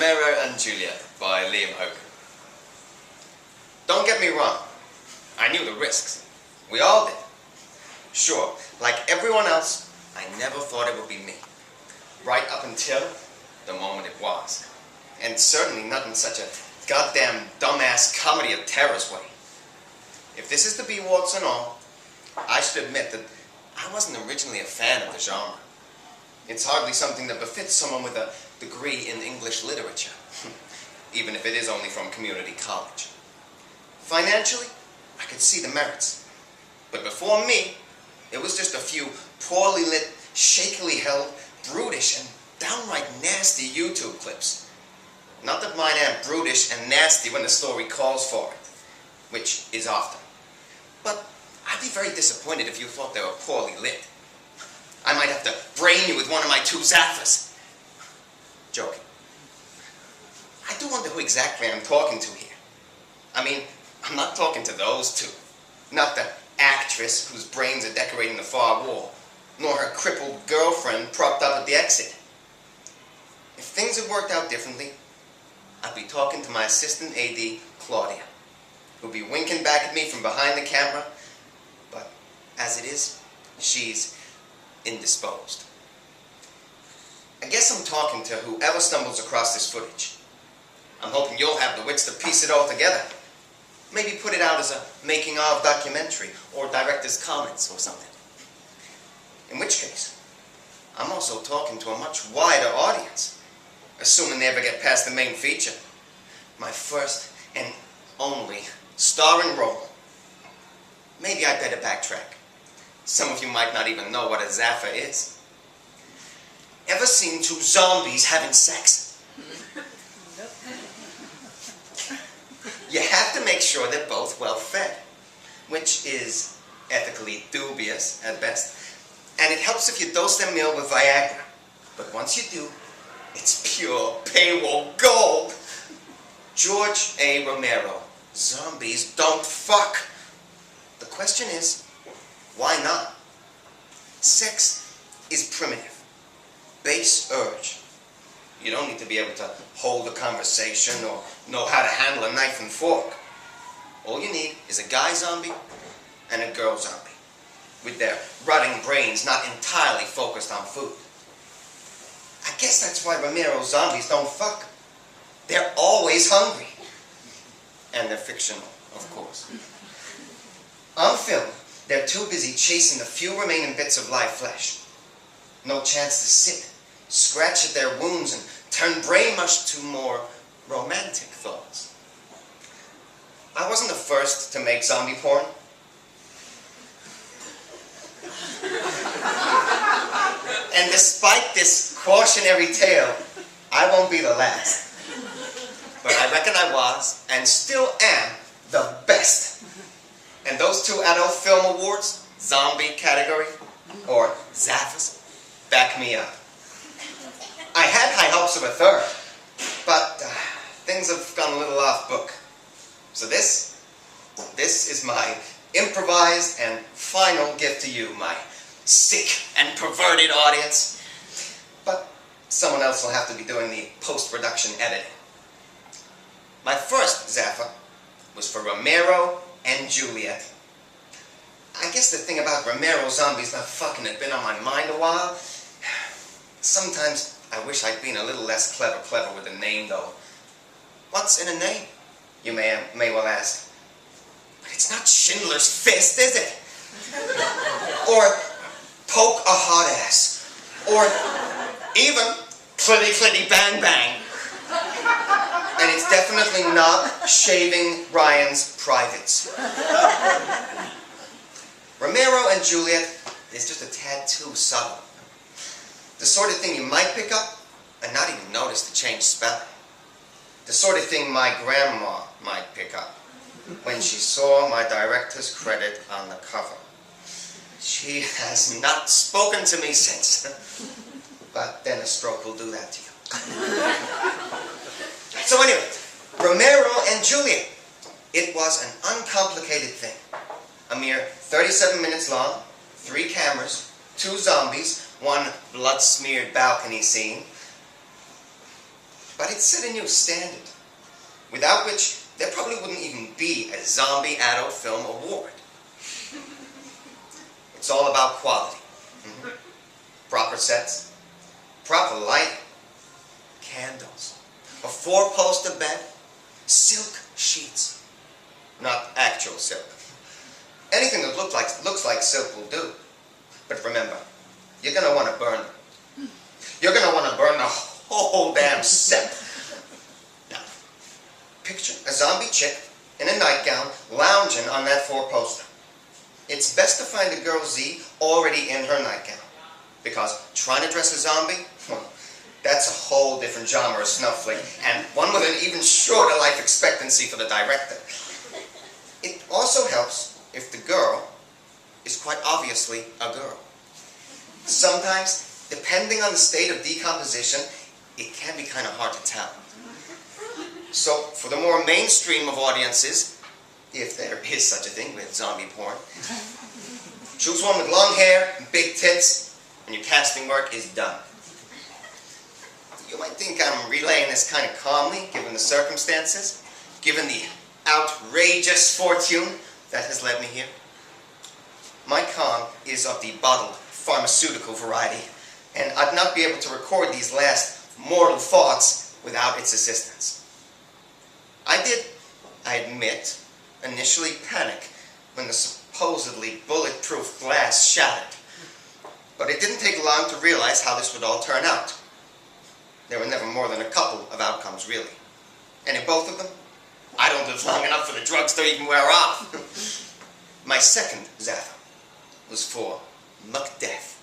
Romero and Juliet by Hogan. Don't get me wrong. I knew the risks. We all did. Sure, like everyone else, I never thought it would be me. Right up until the moment it was. And certainly not in such a goddamn dumbass comedy of terrors way. If this is to be warts and all, I should admit that I wasn't originally a fan of the genre. It's hardly something that befits someone with a degree in English literature, even if it is only from community college. Financially, I could see the merits. But before me, it was just a few poorly lit, shakily held, brutish, and downright nasty YouTube clips. Not that mine aren't brutish and nasty when the story calls for it, which is often. But I'd be very disappointed if you thought they were poorly lit. I might have to brain you with one of my two Zaffas. Joking. I do wonder who exactly I'm talking to here. I mean, I'm not talking to those two. Not the actress whose brains are decorating the far wall, nor her crippled girlfriend propped up at the exit. If things had worked out differently, I'd be talking to my assistant AD, Claudia, who'd be winking back at me from behind the camera, but as it is, she's indisposed. I guess I'm talking to whoever stumbles across this footage. I'm hoping you'll have the wits to piece it all together. Maybe put it out as a making-of documentary or director's comments or something. In which case, I'm also talking to a much wider audience, assuming they ever get past the main feature. My first and only starring role. Maybe I'd better backtrack. Some of you might not even know what a Zaffa is. Ever seen two zombies having sex? You have to make sure they're both well fed, which is ethically dubious at best. And it helps if you dose their meal with Viagra. But once you do, it's pure paywall gold. George A. Romero, zombies don't fuck. The question is, why not? Sex is primitive, base urge. You don't need to be able to hold a conversation or know how to handle a knife and fork. All you need is a guy zombie and a girl zombie, with their rotting brains not entirely focused on food. I guess that's why Romero zombies don't fuck. They're always hungry. And they're fictional, of course. On film, they're too busy chasing the few remaining bits of live flesh. No chance to sit, scratch at their wounds, and turn brain mush to more romantic thoughts. I wasn't the first to make zombie porn. And despite this cautionary tale, I won't be the last. But I reckon I was, and still am, the best. And those two adult film awards, zombie category, or Zaffas, back me up. I had high hopes of a third, but things have gone a little off book. So this is my improvised and final gift to you, my sick and perverted audience. But someone else will have to be doing the post-production editing. My first Zaffa was for Romero and Juliet. I guess the thing about Romero zombies not fucking had been on my mind a while. Sometimes I wish I'd been a little less clever with a name, though. What's in a name, you may well ask? But it's not Schindler's Fist, is it? Or Poke a Hot Ass. Or even Clitty Clitty Bang Bang. And it's definitely not Shaving Ryan's Privates. Romero and Juliet is just a tad too subtle. The sort of thing you might pick up and not even notice the changed spelling. The sort of thing my grandma might pick up when she saw my director's credit on the cover. She has not spoken to me since. But then a stroke will do that to you. So anyway, Romero and Juliet. It was an uncomplicated thing. A mere 37 minutes long, 3 cameras, 2 zombies, 1 blood-smeared balcony scene. But it set a new standard, without which there probably wouldn't even be a Zombie Adult Film Award. It's all about quality. Proper sets, proper lighting, candles, a four-poster bed, silk sheets. Not actual silk. Anything that looks like silk will do. But remember, you're going to want to burn them. You're going to want to burn the whole damn set. Now, picture a zombie chick in a nightgown lounging on that four-poster. It's best to find a girl Z already in her nightgown. Because trying to dress a zombie, well, that's a whole different genre of snowflake, and one with an even shorter life expectancy for the director. It also helps if the girl is quite obviously a girl. Sometimes, depending on the state of decomposition, it can be kind of hard to tell. So, for the more mainstream of audiences, if there is such a thing with zombie porn, choose one with long hair and big tits, and your casting work is done. You might think I'm relaying this kind of calmly, given the circumstances, given the outrageous fortune that has led me here. My calm is of the bottled pharmaceutical variety, and I'd not be able to record these last mortal thoughts without its assistance. I did, I admit, initially panic when the supposedly bulletproof glass shattered. But it didn't take long to realize how this would all turn out. There were never more than a couple of outcomes, really. And in both of them, I don't live long enough for the drugs to even wear off. My second Zappa was for Macbeth.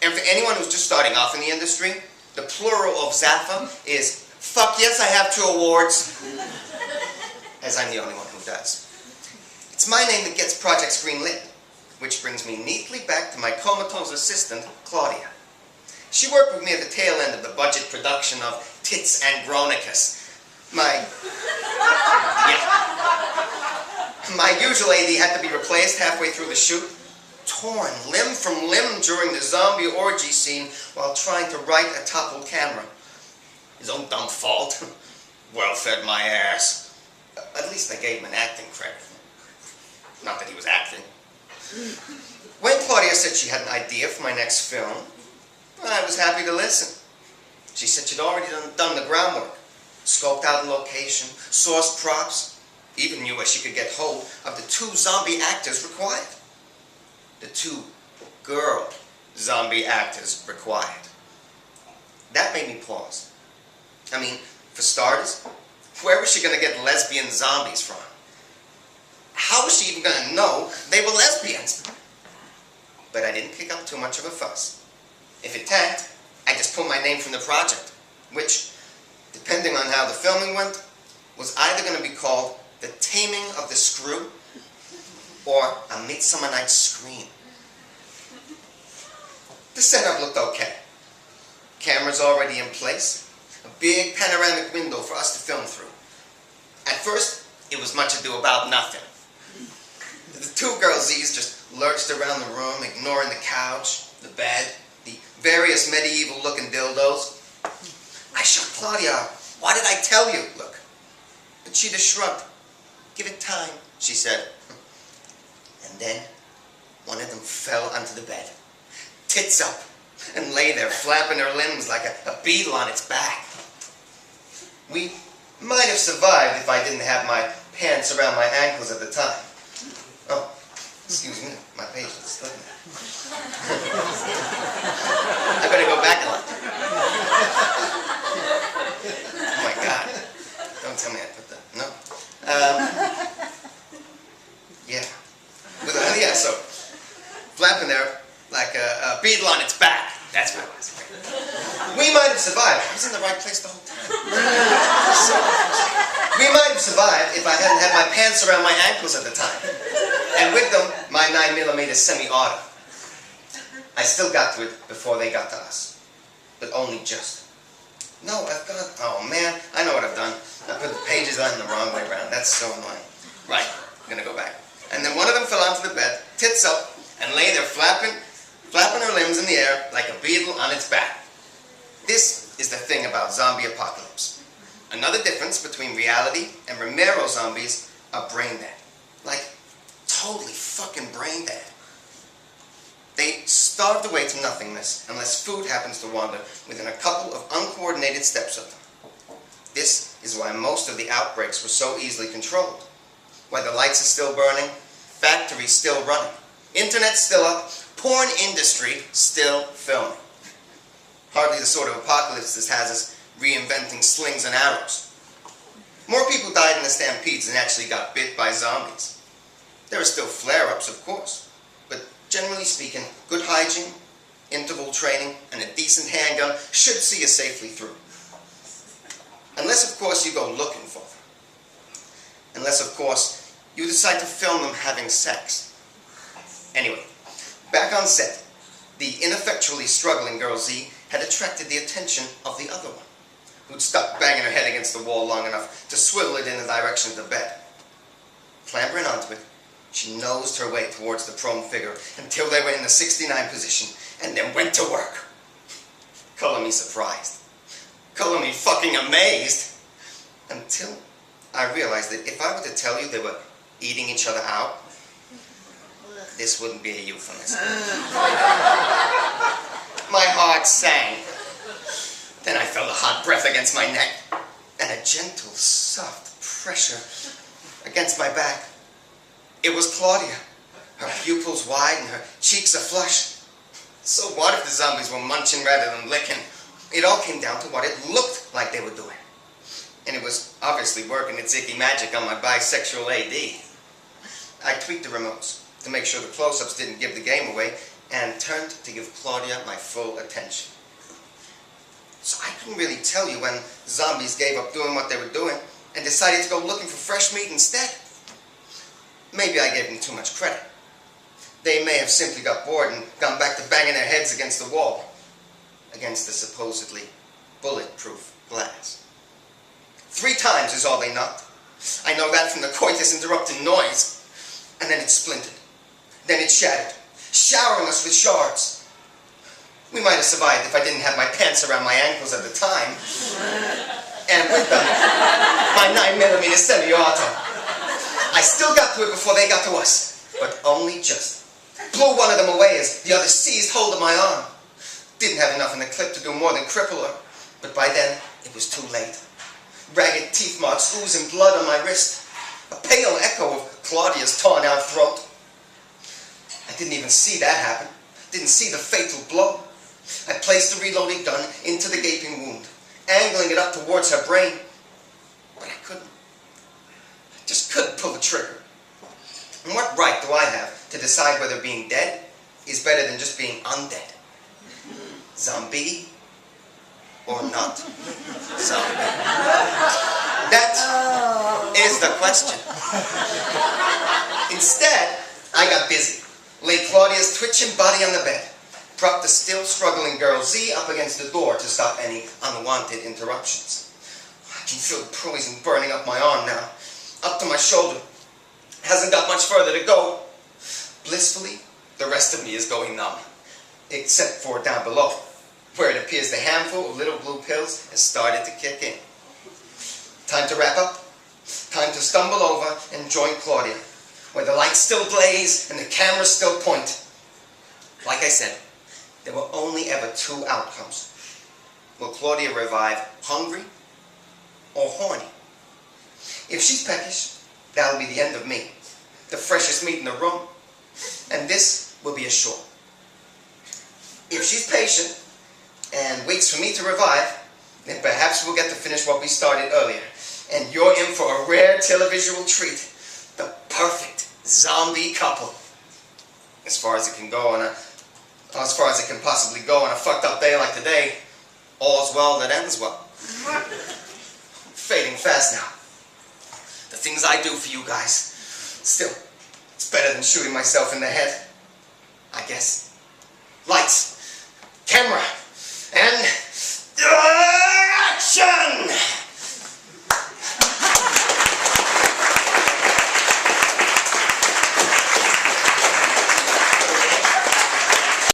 And for anyone who's just starting off in the industry, the plural of Zappa is, fuck yes, I have 2 awards. As I'm the only one who does. It's my name that gets projects greenlit. Which brings me neatly back to my comatose assistant, Claudia. She worked with me at the tail end of the budget production of Tits and Gronicus. My usual AD had to be replaced halfway through the shoot, torn limb from limb during the zombie orgy scene while trying to right a toppled camera. His own dumb fault. Well fed my ass. At least I gave him an acting credit. Not that he was acting. When Claudia said she had an idea for my next film, I was happy to listen. She said she'd already done the groundwork, scoped out the location, sourced props, even knew where she could get hold of the 2 zombie actors required. The 2 girl zombie actors required. That made me pause. I mean, for starters, where was she going to get lesbian zombies from? How was she even going to know they were lesbians? But I didn't kick up too much of a fuss. If it tanked, I just pulled my name from the project, which, depending on how the filming went, was either going to be called The Taming of the Screw or A Midsummer Night's Scream. The setup looked okay. Cameras already in place, a big panoramic window for us to film through. At first, it was much ado about nothing. The 2 girl Z's just lurched around the room, ignoring the couch, the bed, the various medieval-looking dildos. I shot Claudia. Why did I tell you? Look. But she just shrugged. Give it time, she said. And then, one of them fell onto the bed, tits up, and lay there flapping her limbs like a beetle on its back. We might have survived if I didn't have my pants around my ankles at the time. Oh, excuse me, my page is slipping. I better go back a lot. Oh my God. Don't tell me I put that. No. Yeah. Yeah, so, flapping there like a beetle on its back. That's what it was. We might have survived. I was in the right place the whole time. We might have survived if I hadn't had my pants around my ankles at the time. And with them, my 9mm semi-auto. I still got to it before they got to us. But only just. No, I've got... Oh, man, I know what I've done. I put the pages on the wrong way around. That's so annoying. Right, I'm going to go back. And then one of them fell onto the bed, tits up, and lay there flapping her limbs in the air like a beetle on its back. This is the thing about zombie apocalypse. Another difference between reality and Romero zombies are brain dead. Like, totally fucking brain dead. They starved away to nothingness unless food happens to wander within a couple of uncoordinated steps of them. This is why most of the outbreaks were so easily controlled. Why the lights are still burning, factories still running, internet still up, porn industry still filming. Hardly the sort of apocalypse this has us reinventing slings and arrows. More people died in the stampedes than actually got bit by zombies. There are still flare-ups, of course, but generally speaking, good hygiene, interval training, and a decent handgun should see you safely through. Unless, of course, you go looking for them. Unless, of course, you decide to film them having sex. Anyway, back on set, the ineffectually struggling girl Z had attracted the attention of the other one, who'd stuck banging her head against the wall long enough to swivel it in the direction of the bed. Clambering onto it, she nosed her way towards the prone figure until they were in the 69 position, and then went to work. Color me surprised. Color me fucking amazed. Until I realized that if I were to tell you they were eating each other out, this wouldn't be a euphemism. My heart sank. Then I felt a hot breath against my neck, and a gentle, soft pressure against my back. It was Claudia, her pupils wide and her cheeks aflush. So what if the zombies were munching rather than licking? It all came down to what it looked like they were doing. And it was obviously working its icky magic on my bisexual AD. I tweaked the remotes to make sure the close-ups didn't give the game away, and turned to give Claudia my full attention. So I couldn't really tell you when zombies gave up doing what they were doing and decided to go looking for fresh meat instead. Maybe I gave them too much credit. They may have simply got bored and gone back to banging their heads against the wall, against the supposedly bulletproof glass. 3 times is all they knocked. I know that from the coitus interrupting noise. And then it splintered. Then it shattered, showering us with shards. We might have survived if I didn't have my pants around my ankles at the time. And with them, my 9mm semi-auto. I still got to it before they got to us, but only just. Blew one of them away as the other seized hold of my arm. Didn't have enough in the clip to do more than cripple her, but by then it was too late. Ragged teeth marks oozing blood on my wrist. A pale echo of Claudia's torn-out throat. I didn't even see that happen. Didn't see the fatal blow. I placed the reloading gun into the gaping wound, angling it up towards her brain. But I couldn't. I just couldn't pull the trigger. And what right do I have to decide whether being dead is better than just being undead? Zombie or not zombie? That is the question. Instead, I got busy. Laid Claudia's twitching body on the bed. Propped the still struggling girl Z up against the door to stop any unwanted interruptions. I can feel the poison burning up my arm now. Up to my shoulder. Hasn't got much further to go. Blissfully, the rest of me is going numb. Except for down below, where it appears the handful of little blue pills has started to kick in. Time to wrap up. Time to stumble over and join Claudia, where the lights still blaze and the cameras still point. Like I said, there were only ever 2 outcomes. Will Claudia revive hungry or horny? If she's peckish, that'll be the end of me, the freshest meat in the room, and this will be a short. If she's patient and waits for me to revive, then perhaps we'll get to finish what we started earlier, and you're in for a rare televisual treat, the perfect zombie couple. As far as it can possibly go on a fucked up day like today, all's well that ends well. Fading fast now. The things I do for you guys. Still, it's better than shooting myself in the head, I guess. Lights.